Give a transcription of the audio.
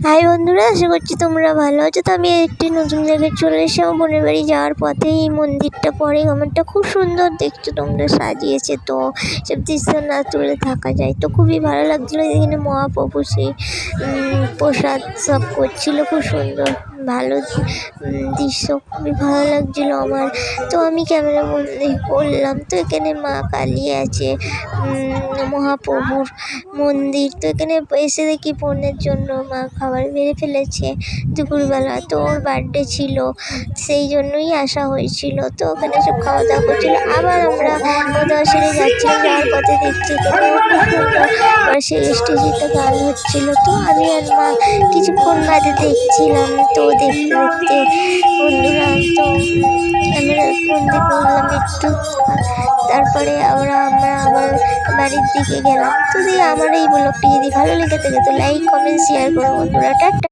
High বন্ধুরা, আশা করছি তোমরা ভালো আছো। তো আমি একটি নতুন জায়গায় চলে এসে আমার বোনের বাড়ি যাওয়ার পথে এই মন্দিরটা পড়ে। আমারটা খুব সুন্দর দেখছো তোমরা, সাজিয়েছে। তো সব দৃশ্য না তুলে থাকা যায়, তো খুবই ভালো লাগছিলো। এখানে মহাপ্রভু সেই প্রসাদ সব করছিল, খুব সুন্দর ভালো দৃশ্য, খুবই ভালো লাগছিলো আমার। তো আমি ক্যামেরা বন্দি করলাম। তো এখানে মা কালী আছে, মহাপ্রভুর মন্দির। তো এখানে এসে দেখি বোনের জন্য মা খাবার বেড়ে ফেলেছে দুপুরবেলা। তো ওর বার্থডে ছিল, সেই জন্যই আসা হয়েছিল। তো ওখানে সব খাওয়া দাওয়া করছিলো। আবার আমরা খাওয়া দাওয়া সেরে যাচ্ছিলাম, যাওয়ার পথে দেখছি এখানেও খুব সুন্দর সেই স্টেজেতে গান হচ্ছিলো। তো আমি আর মা কিছুক্ষণ বাদে দেখছিলাম। তো দেখতে দেখতে বন্ধুরা, তো ক্যামেরা বন্দি করলাম একটু। তারপরে আমরা আবার বাড়ির দিকে গেলাম। তো দিয়ে আমার এই ব্লগটি যদি ভালো লেগে থাকে তো লাইক, কমেন্ট, শেয়ার করো বন্ধুরা। টাটা।